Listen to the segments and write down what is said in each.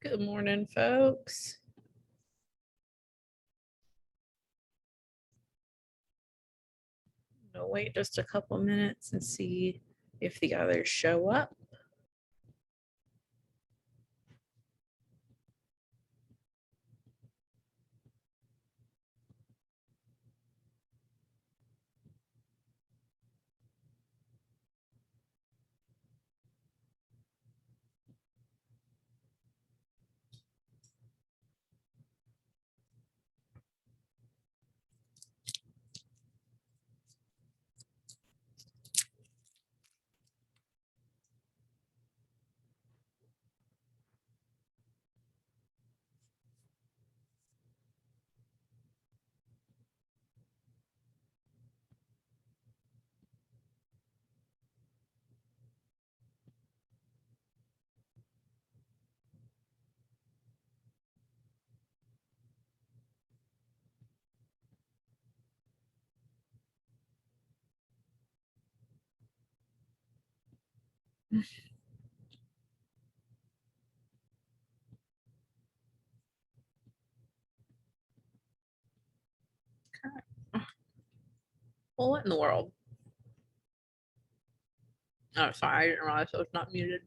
Good morning, folks. I'll wait just a couple minutes and see if the others show up. Well, what in the world? Oh, sorry, I didn't realize I was not muted.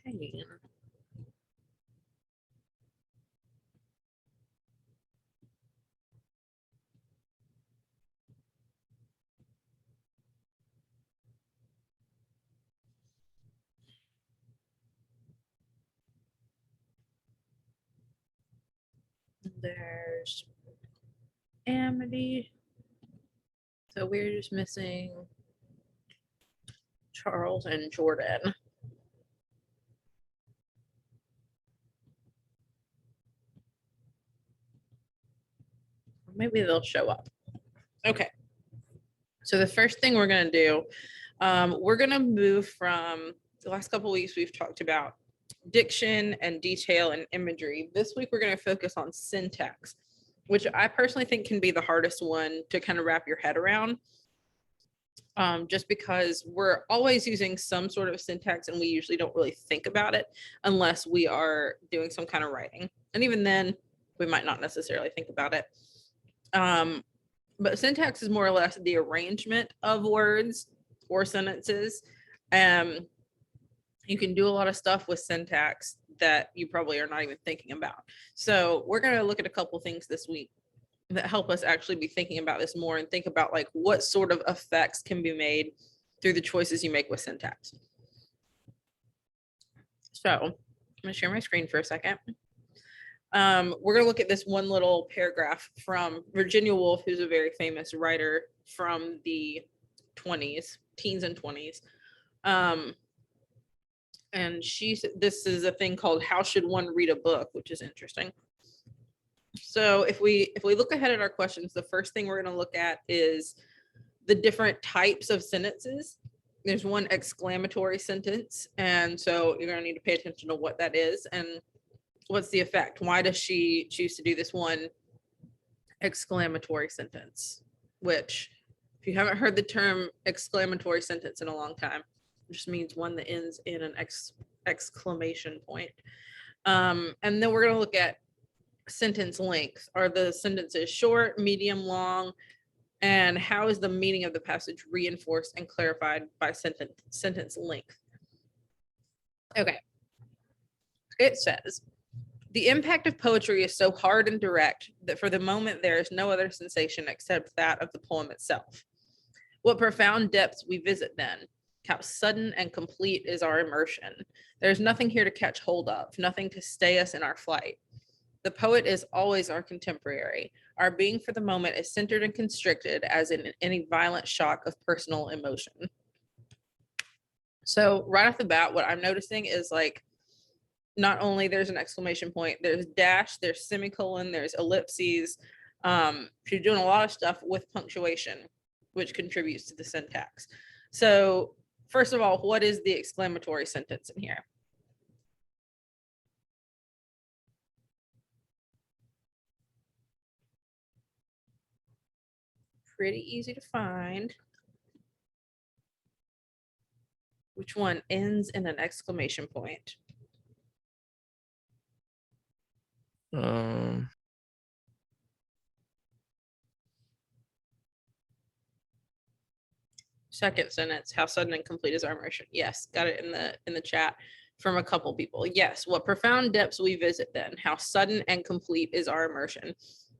Hey. There's Amity. So we're just missing Charles and Jordan. Maybe they'll show up. Okay. So the first thing we're going to do, we're going to move from the last couple of weeks we've talked about diction and detail and imagery. This week we're going to focus on syntax, which I personally think can be the hardest one to kind of wrap your head around. Just because we're always using some sort of syntax and we usually don't really think about it unless we are doing some kind of writing. And even then, we might not necessarily think about it. But syntax is more or less the arrangement of words or sentences. You can do a lot of stuff with syntax that you probably are not even thinking about. So we're going to look at a couple things this week that help us actually be thinking about this more and think about like what sort of effects can be made through the choices you make with syntax. So I'm going to share my screen for a second. We're going to look at this one little paragraph from Virginia Woolf, who's a very famous writer from the 20s, teens and 20s. And this is a thing called How Should One Read a Book, which is interesting. So if we look ahead at our questions, the first thing we're going to look at is the different types of sentences. There's one exclamatory sentence, and so you're going to need to pay attention to what that is and what's the effect. Why does she choose to do this one exclamatory sentence? Which, if you haven't heard the term exclamatory sentence in a long time, it just means one that ends in an exclamation point. And then we're going to look at sentence length. Are the sentences short, medium, long? And how is the meaning of the passage reinforced and clarified by sentence length? Okay. It says, the impact of poetry is so hard and direct that for the moment there is no other sensation except that of the poem itself. What profound depths we visit then. How sudden and complete is our immersion. There's nothing here to catch hold of, nothing to stay us in our flight. The poet is always our contemporary. Our being for the moment is centered and constricted as in any violent shock of personal emotion. So right off the bat, what I'm noticing is like, not only there's an exclamation point, there's dash, there's semicolon, there's ellipses. She's doing a lot of stuff with punctuation, which contributes to the syntax. So first of all, what is the exclamatory sentence in here? pretty easy to find. Which one ends in an exclamation point? Second sentence, how sudden and complete is our immersion? Yes, got it in the chat from a couple people. Yes, what profound depths we visit then? How sudden and complete is our immersion?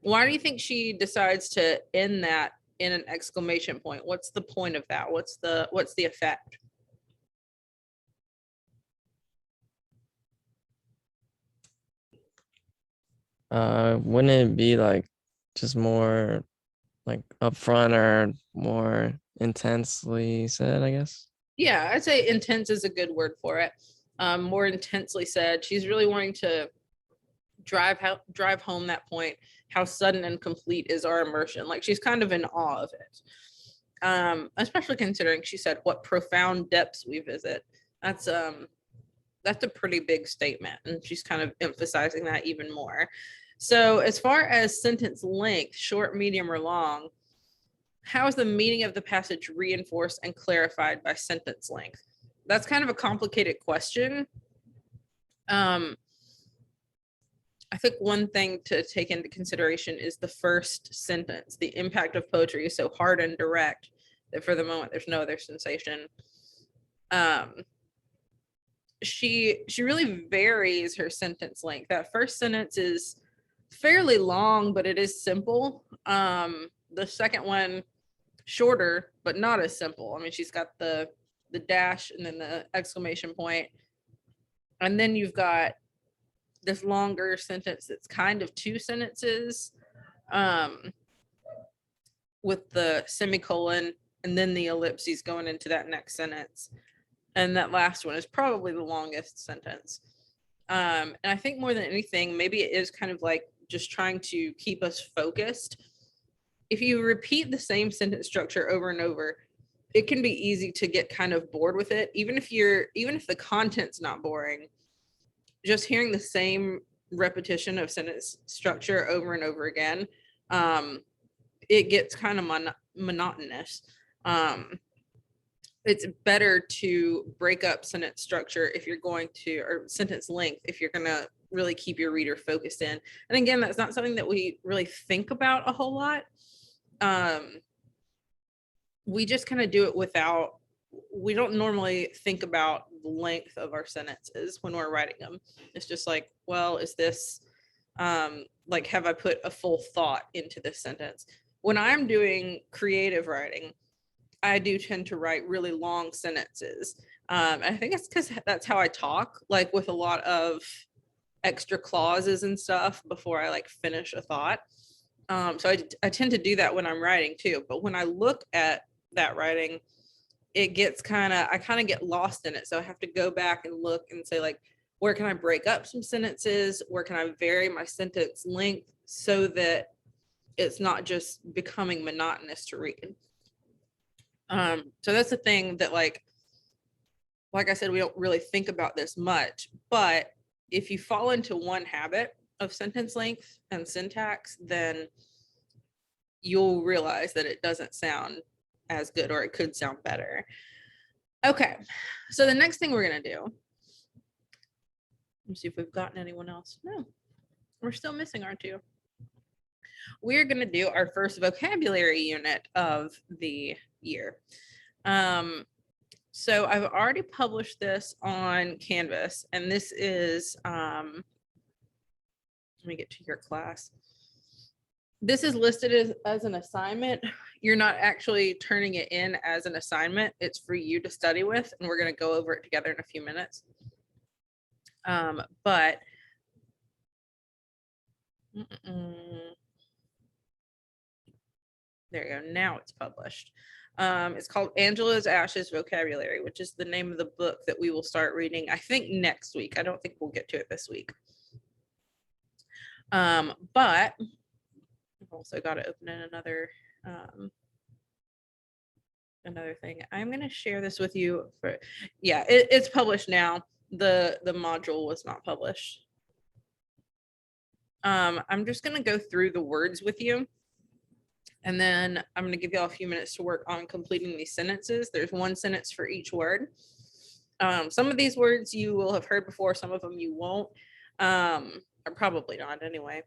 Why do you think she decides to end that in an exclamation point? What's the point of that? What's the effect? Wouldn't it be like just more like upfront or more intensely said, I guess? Yeah, I'd say intense is a good word for it. More intensely said. She's really wanting to drive home that point. How sudden and complete is our immersion? Like she's kind of in awe of it. Especially considering she said what profound depths we visit. That's a pretty big statement, and she's kind of emphasizing that even more. So as far as sentence length, short, medium, or long, how is the meaning of the passage reinforced and clarified by sentence length? That's kind of a complicated question. I think one thing to take into consideration is the first sentence. The impact of poetry is so hard and direct that for the moment there's no other sensation. She really varies her sentence length. That first sentence is fairly long, but it is simple. The second one shorter, but not as simple. I mean, she's got the dash and then the exclamation point. And then you've got this longer sentence that's kind of two sentences with the semicolon and then the ellipses going into that next sentence. And that last one is probably the longest sentence. And I think more than anything, maybe it is kind of like just trying to keep us focused. If you repeat the same sentence structure over and over, it can be easy to get kind of bored with it. Even if the content's not boring, just hearing the same repetition of sentence structure over and over again, it gets kind of monotonous. It's better to break up sentence structure if you're going to, or sentence length, if you're going to really keep your reader focused in. And again, that's not something that we really think about a whole lot. We just kind of do it we don't normally think about the length of our sentences when we're writing them. It's just like, well, is this, like, have I put a full thought into this sentence? When I'm doing creative writing, I do tend to write really long sentences. I think it's because that's how I talk, like with a lot of extra clauses and stuff before I like finish a thought. So I tend to do that when I'm writing too. But when I look at that writing, I kind of get lost in it. So I have to go back and look and say, like, where can I break up some sentences? Where can I vary my sentence length so that it's not just becoming monotonous to read? So that's the thing that like I said, we don't really think about this much, but if you fall into one habit of sentence length and syntax, then you'll realize that it doesn't sound as good, or it could sound better. Okay, so the next thing we're gonna do, let's see if we've gotten anyone else. No, we're still missing our two. We're gonna do our first vocabulary unit of the year. So I've already published this on Canvas, and this is, let me get to your class. This is listed as an assignment. You're not actually turning it in as an assignment. It's for you to study with, and we're going to go over it together in a few minutes. But there you go. Now it's published. It's called Angela's Ashes Vocabulary, which is the name of the book that we will start reading, I think, next week. I don't think we'll get to it this week. But I've also got to open in another thing. I'm going to share this with you. It's published now. The module was not published. I'm just going to go through the words with you. And then I'm going to give y'all a few minutes to work on completing these sentences. There's one sentence for each word. Some of these words you will have heard before, some of them you won't, or probably not anyway.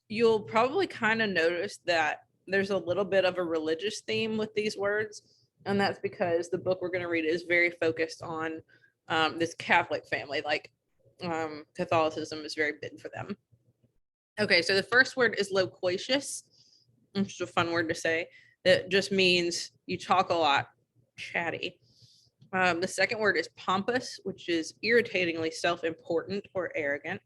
You'll probably kind of notice that there's a little bit of a religious theme with these words, and that's because the book we're going to read is very focused on this Catholic family. Like Catholicism is very big for them. Okay, so the first word is loquacious, which is a fun word to say. That just means you talk a lot, chatty. The second word is pompous, which is irritatingly self-important or arrogant.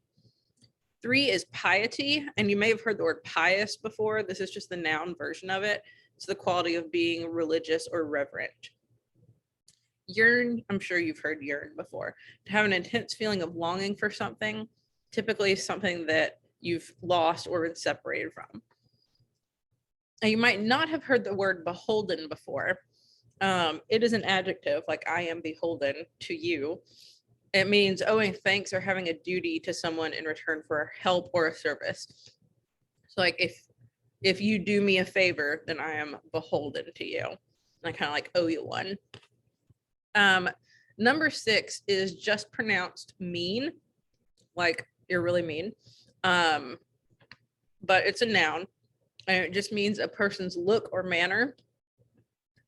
3 is piety, and you may have heard the word pious before. This is just the noun version of it. It's the quality of being religious or reverent. Yearn, I'm sure you've heard yearn before. To have an intense feeling of longing for something, typically something that you've lost or been separated from. Now, you might not have heard the word beholden before. It is an adjective, like I am beholden to you. It means owing thanks or having a duty to someone in return for help or a service. So like if you do me a favor, then I am beholden to you. I kind of like owe you one. Number 6 is just pronounced mean, like you're really mean. But it's a noun, and it just means a person's look or manner,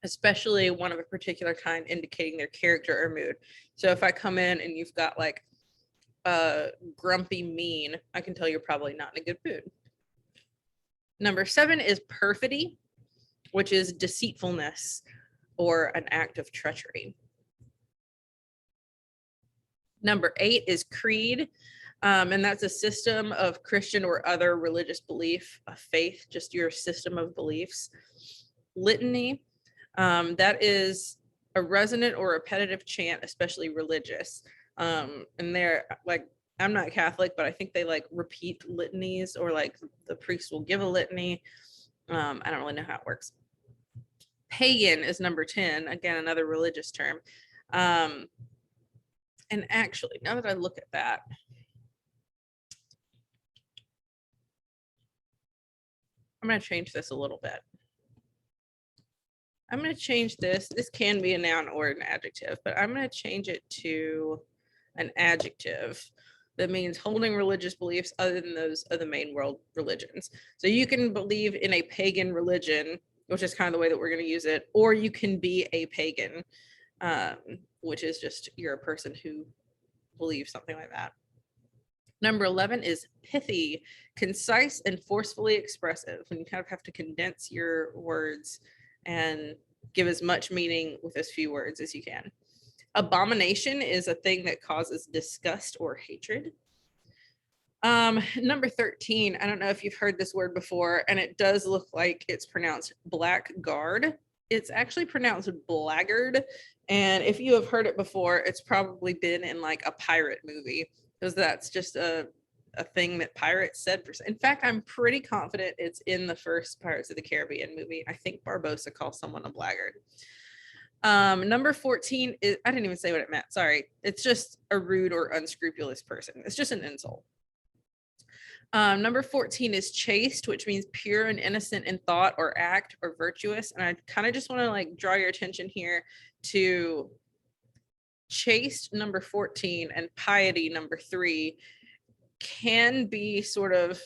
especially one of a particular kind, indicating their character or mood. So if I come in and you've got like a grumpy mean, I can tell you're probably not in a good mood. Number 7 is perfidy, which is deceitfulness or an act of treachery. Number 8 is creed, and that's a system of Christian or other religious belief, a faith, just your system of beliefs. Litany, that is a resonant or repetitive chant, especially religious. And they're like, I'm not Catholic, but I think they like repeat litanies, or like the priest will give a litany. I don't really know how it works. Pagan is number 10, again, another religious term. And actually, now that I look at that, I'm going to change this a little bit. I'm going to change this. This can be a noun or an adjective, but I'm going to change it to an adjective that means holding religious beliefs other than those of the main world religions. So you can believe in a pagan religion, which is kind of the way that we're going to use it, or you can be a pagan, which is just you're a person who believes something like that. Number 11 is pithy, concise and forcefully expressive, when you kind of have to condense your words and give as much meaning with as few words as you can. Abomination is a thing that causes disgust or hatred. Number 13, I don't know if you've heard this word before, and it does look like it's pronounced blackguard. It's actually pronounced blackguard. And if you have heard it before, it's probably been in like a pirate movie, because that's just a thing that pirates said. In fact, I'm pretty confident it's in the first Pirates of the Caribbean movie. I think Barbossa calls someone a blackguard. Number 14 is, I didn't even say what it meant. Sorry. It's just a rude or unscrupulous person. It's just an insult. Number 14 is chaste, which means pure and innocent in thought or act or virtuous. And I kind of just want to like draw your attention here to chaste, number 14, and piety, number 3, can be sort of,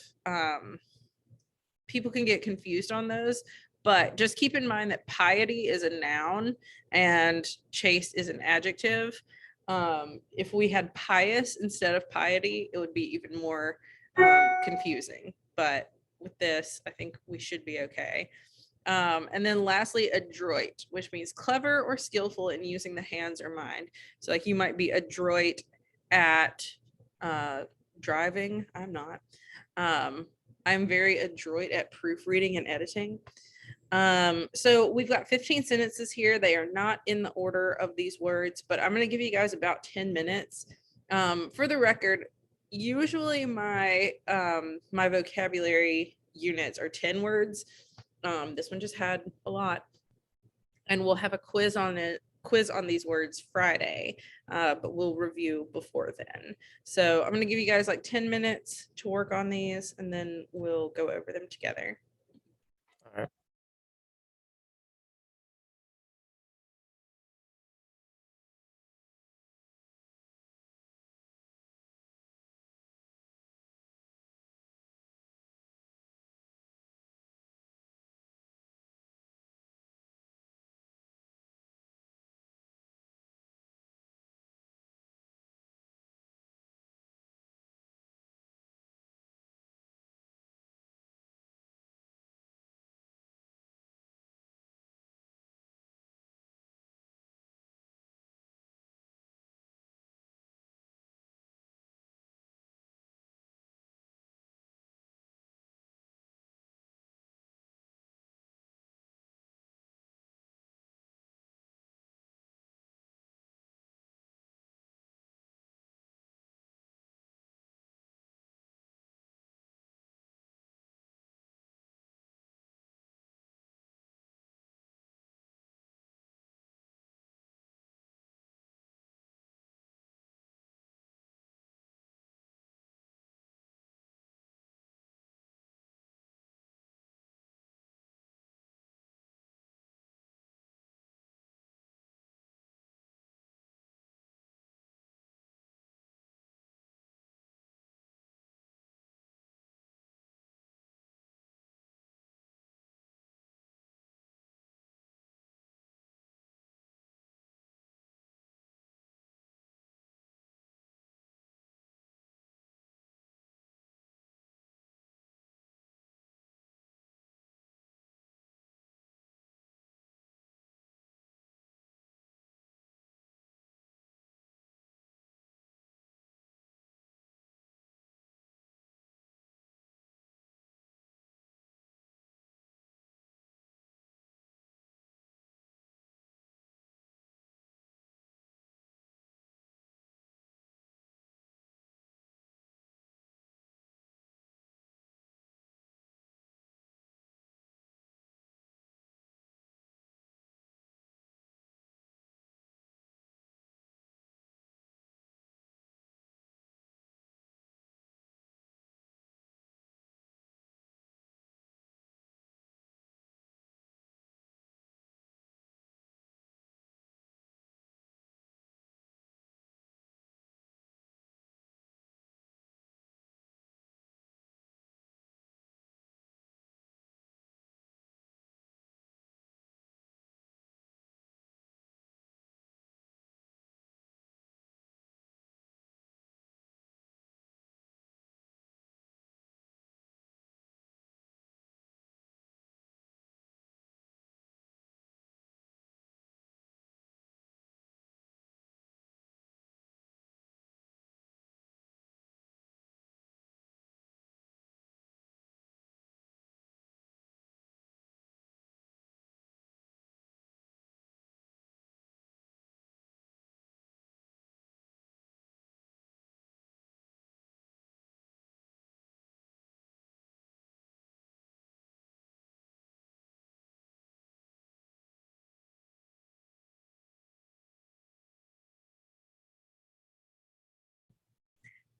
people can get confused on those, but just keep in mind that piety is a noun and chaste is an adjective. If we had pious instead of piety, it would be even more confusing, but with this, I think we should be okay. And then lastly, adroit, which means clever or skillful in using the hands or mind. So like you might be adroit at driving. I'm not. I'm very adroit at proofreading and editing. So we've got 15 sentences here. They are not in the order of these words, but I'm going to give you guys about 10 minutes. For the record, usually my my vocabulary units are 10 words. This one just had a lot, and we'll have a quiz on it quiz on these words Friday, but we'll review before then. So I'm going to give you guys like 10 minutes to work on these, and then we'll go over them together. All right.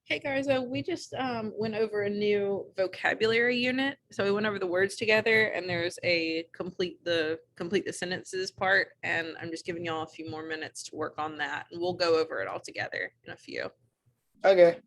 Hey guys, we just went over a new vocabulary unit. So we went over the words together, and there's a complete the sentences part, and I'm just giving y'all a few more minutes to work on that, and we'll go over it all together in a few. Okay.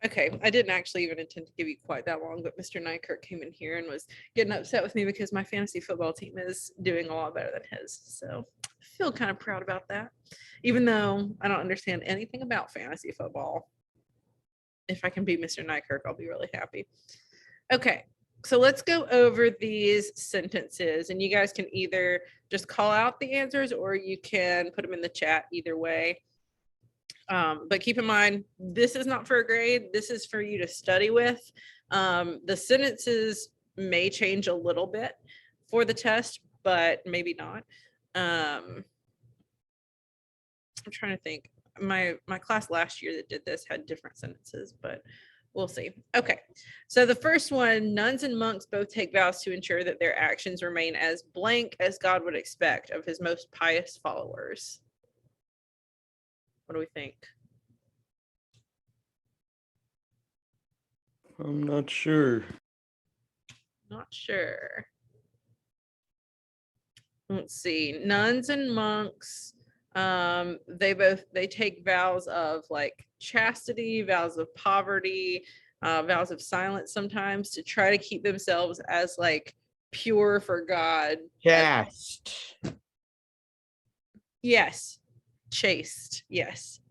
Okay, I didn't actually even intend to give you quite that long, but Mr. Nykirk came in here and was getting upset with me because my fantasy football team is doing a lot better than his. So I feel kind of proud about that, even though I don't understand anything about fantasy football. If I can beat Mr. Nykirk, I'll be really happy. Okay, so let's go over these sentences, and you guys can either just call out the answers or you can put them in the chat, either way. But keep in mind, this is not for a grade. This is for you to study with. The sentences may change a little bit for the test, but maybe not. I'm trying to think. My class last year that did this had different sentences, but we'll see. Okay, so the first one, nuns and monks both take vows to ensure that their actions remain as blank as God would expect of his most pious followers. What do we think? I'm not sure. Not sure. Let's see. Nuns and monks, they take vows of like chastity, vows of poverty, vows of silence sometimes to try to keep themselves as like pure for God. Chaste. Yes. Chaste. Yes.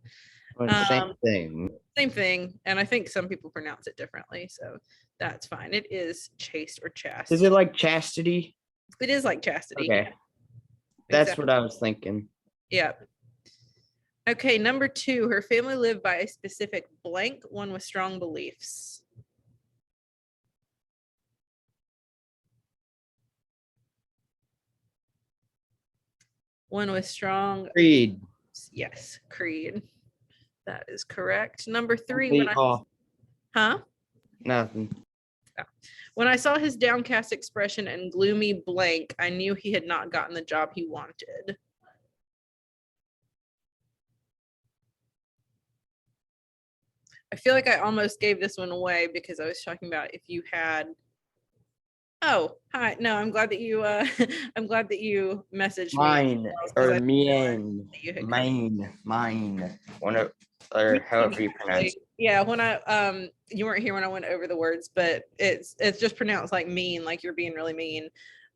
Same thing. Same thing. And I think some people pronounce it differently. So that's fine. It is chaste or chaste. Is it like chastity? It is like chastity. Okay. That's Exactly. what I was thinking. Yep. Okay, number 2, her family lived by a specific blank, one with strong beliefs. One with strong, Creed. yes, creed. That is correct. Number 3, Complete all. huh? Nothing. When I saw his downcast expression and gloomy blank, I knew he had not gotten the job he wanted. I feel like I almost gave this one away because I was talking about if you had. Oh, hi. No, I'm glad that you I'm glad that you messaged me. Mine or mine. that you had come. Mine. One of or however you pronounce it. Yeah, when I you weren't here when I went over the words, but it's just pronounced like mean, like you're being really mean.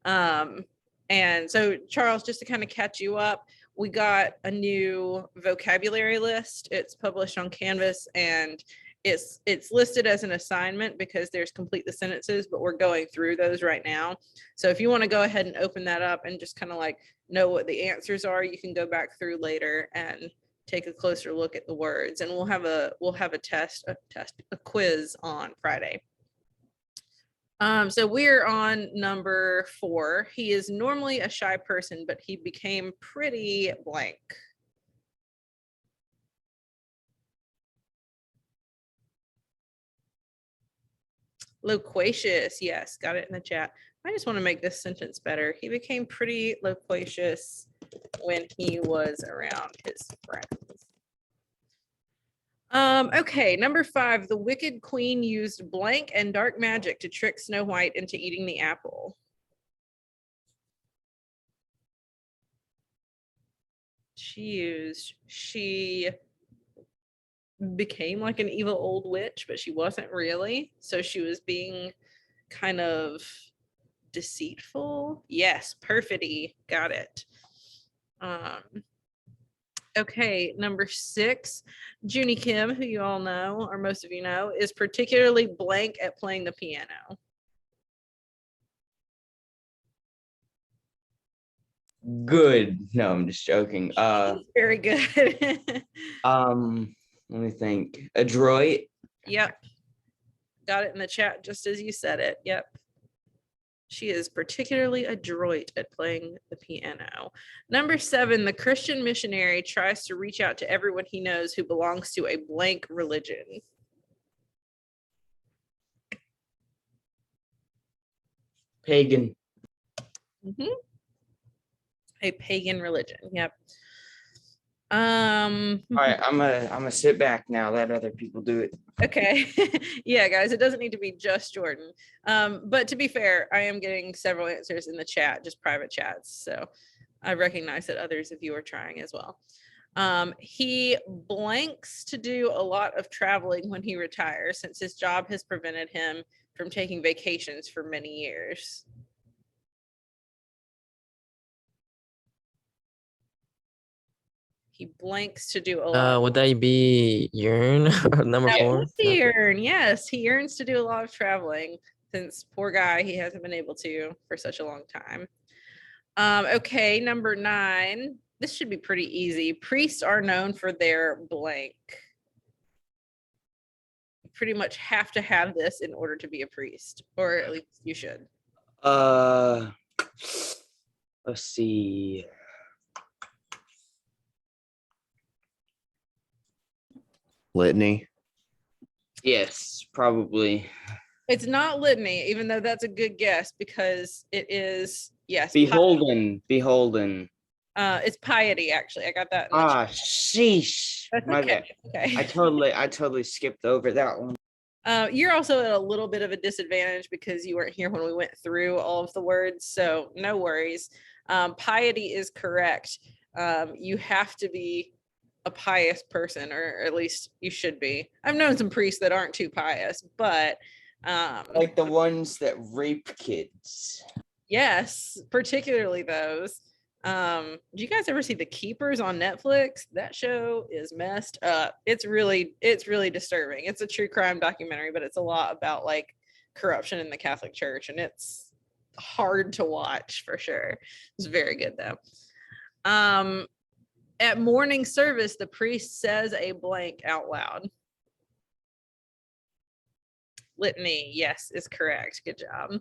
And so Charles, just to kind of catch you up, we got a new vocabulary list. It's published on Canvas and it's listed as an assignment because there's complete the sentences, but we're going through those right now. So if you want to go ahead and open that up and just kind of like know what the answers are, you can go back through later and take a closer look at the words, and we'll have a quiz on Friday. So we're on number 4. He is normally a shy person, but he became pretty blank. Loquacious, yes, got it in the chat. I just want to make this sentence better. He became pretty loquacious when he was around his friends. Okay, number 5, the wicked queen used blank and dark magic to trick Snow White into eating the apple. She became like an evil old witch, but she wasn't really. So she was being kind of deceitful. Yes, perfidy. Got it. Okay, number 6, Junie Kim, who you all know, or most of you know, is particularly blank at playing the piano. Good. No, I'm just joking. Very good. Let me think. Adroit. Yep. Got it in the chat just as you said it. Yep. She is particularly adroit at playing the piano. Number 7, the Christian missionary tries to reach out to everyone he knows who belongs to a blank religion. Pagan. Mm-hmm. A pagan religion. Yep. All right, I'm gonna sit back now. Let other people do it. Okay. Yeah, guys, it doesn't need to be just Jordan. But to be fair, I am getting several answers in the chat, just private chats. So I recognize that others of you are trying as well. He blanks to do a lot of traveling when he retires, since his job has prevented him from taking vacations for many years. He blanks to do a lot. Would that be Yearn? Number That 4? would be Yearn. Yes, he yearns to do a lot of traveling, since poor guy, he hasn't been able to for such a long time. Okay, number 9. This should be pretty easy. Priests are known for their blank. You pretty much have to have this in order to be a priest, or at least you should. Let's see. Litany. Yes, probably. It's not litany, even though that's a good guess, because it is, yes. Beholden. It's piety, actually. I got that. In the chat. Sheesh. That's My okay. bad. Okay. I totally skipped over that one. You're also at a little bit of a disadvantage because you weren't here when we went through all of the words, so no worries. Piety is correct. You have to be a pious person, or at least you should be. I've known some priests that aren't too pious, but Like the ones that rape kids. yes, particularly those. Do you guys ever see The Keepers on Netflix? That show is messed up. It's really disturbing. It's a true crime documentary, but it's a lot about like corruption in the Catholic Church, and it's hard to watch for sure. It's very good though. At morning service, the priest says a blank out loud. Litany, yes, is correct. Good job.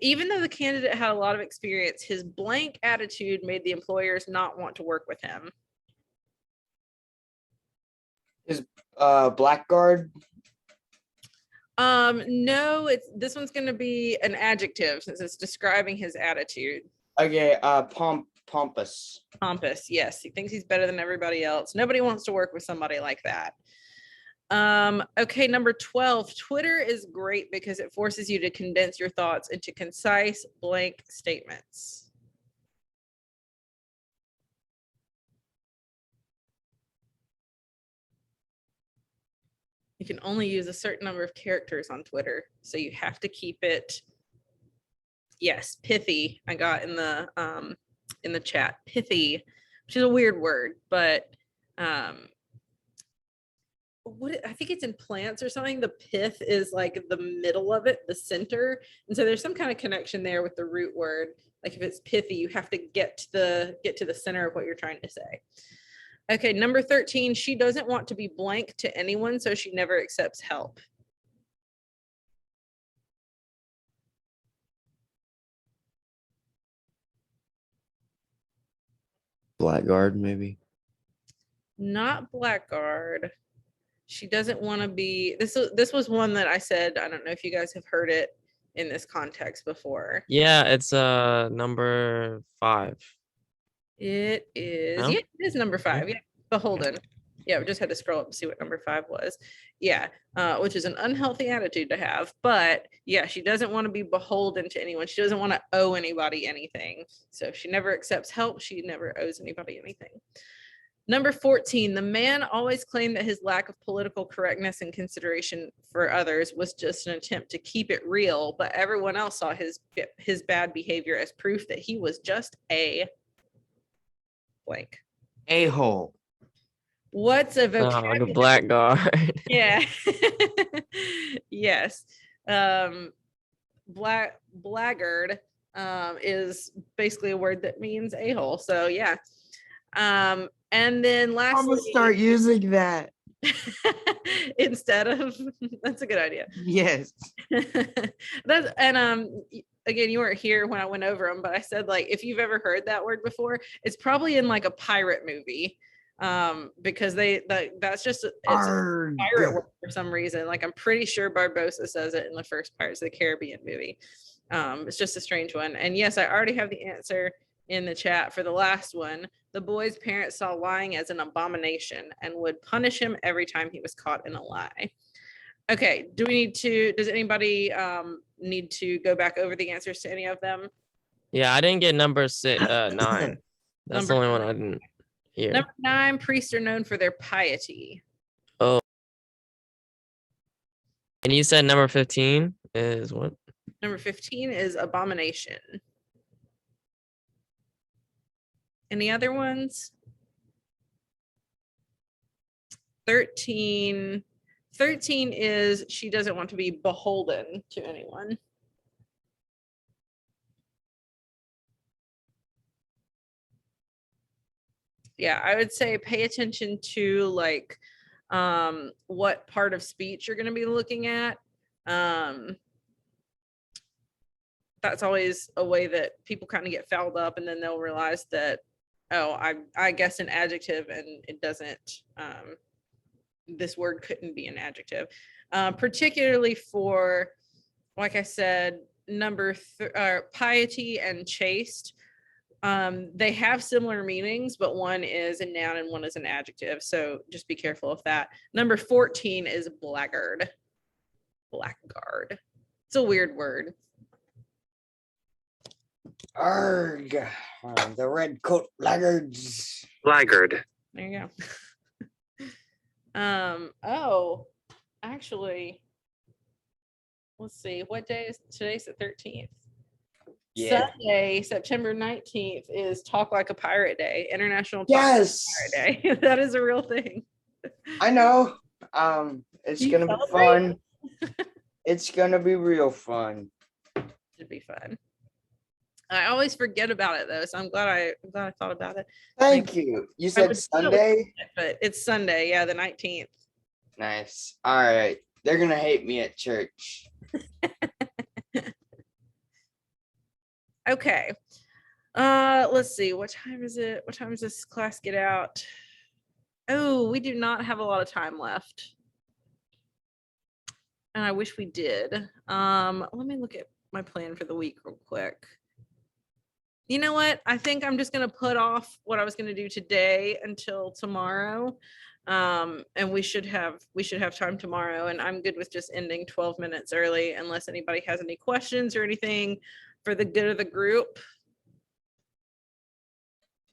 Even though the candidate had a lot of experience, his blank attitude made the employers not want to work with him. Blackguard. No, this one's going to be an adjective since it's describing his attitude. Okay, pompous. Pompous, yes. He thinks he's better than everybody else. Nobody wants to work with somebody like that. Okay, number 12. Twitter is great because it forces you to condense your thoughts into concise blank statements. You can only use a certain number of characters on Twitter, so you have to keep it, yes, pithy. I got in the chat, pithy, which is a weird word, but I think it's in plants or something. The pith is like the middle of it, the center, and so there's some kind of connection there with the root word. Like if it's pithy, you have to get to the center of what you're trying to say. Okay, number 13. She doesn't want to be blank to anyone, so she never accepts help. Blackguard, maybe. Not blackguard. She doesn't want to be, this was one that I said, I don't know if you guys have heard it in this context before. Yeah, it's number 5. It is, No? yeah, it is number 5. Yeah, beholden. Yeah, we just had to scroll up and see what number 5 was. Yeah, which is an unhealthy attitude to have. But yeah, she doesn't want to be beholden to anyone. She doesn't want to owe anybody anything. So if she never accepts help, she never owes anybody anything. Number 14, the man always claimed that his lack of political correctness and consideration for others was just an attempt to keep it real, but everyone else saw his bad behavior as proof that he was just a blank. A-hole. What's a Like vocabulary? a blackguard. Yeah. Yes. Blackguard is basically a word that means a-hole. So yeah. And then lastly, I'm gonna start using that. instead of, that's a good idea. Yes. Again, you weren't here when I went over them, but I said, like, if you've ever heard that word before, it's probably in like a pirate movie, because that's just it's a pirate word for some reason. Like I'm pretty sure Barbosa says it in the first Pirates of the Caribbean movie. It's just a strange one. And yes, I already have the answer in the chat for the last one. The boy's parents saw lying as an abomination and would punish him every time he was caught in a lie. Okay, does anybody need to go back over the answers to any of them? Yeah, I didn't get number 9. That's Number the only one I 9. didn't. Here. Number 9, priests are known for their piety. Oh. And you said number 15 is what? Number 15 is abomination. Any other ones? 13 is she doesn't want to be beholden to anyone. Yeah, I would say pay attention to like what part of speech you're going to be looking at. That's always a way that people kind of get fouled up, and then they'll realize that, oh, I guess an adjective, and it doesn't, this word couldn't be an adjective. Particularly for, like I said, piety and chaste. They have similar meanings, but one is a noun and one is an adjective. So just be careful of that. Number 14 is blackguard. Blackguard. It's a weird word. Arg, the red coat blackguards. Blackguard. There you go. Oh, actually, let's see. What day is today's the 13th? Yeah. Sunday, September 19th is Talk Like a Pirate Day, International Talk Yes, Like a Pirate Day. That is a real thing. I know. It's Do you gonna be celebrate? fun. It's gonna be real fun. Should be fun. I always forget about it though, so I'm glad I thought about it. Thank you. You said would still- Sunday? But it's Sunday, yeah, the 19th. Nice. All right. They're gonna hate me at church. Okay. Let's see. What time is it? What time does this class get out? Oh, we do not have a lot of time left. And I wish we did. Let me look at my plan for the week real quick. You know what? I think I'm just gonna put off what I was gonna do today until tomorrow. And we should have time tomorrow, and I'm good with just ending 12 minutes early unless anybody has any questions or anything for the good of the group.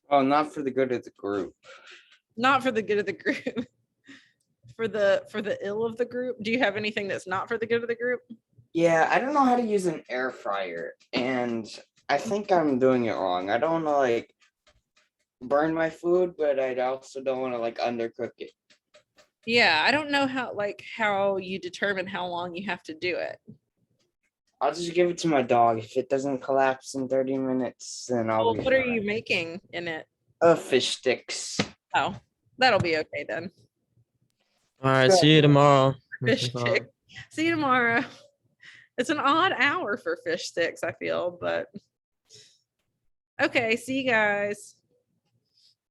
Well, not for the good of the group. Not for the good of the group. For the ill of the group. Do you have anything that's not for the good of the group? Yeah, I don't know how to use an air fryer, and I think I'm doing it wrong. I don't want to like burn my food, but I also don't want to like undercook it. Yeah, I don't know how you determine how long you have to do it. I'll just give it to my dog. If it doesn't collapse in 30 minutes, then I'll Well, be what are fine. you making in it? Fish sticks. Oh, that'll be okay then. All right. See you tomorrow. Fish stick. See you tomorrow. It's an odd hour for fish sticks, I feel, but okay, see you guys.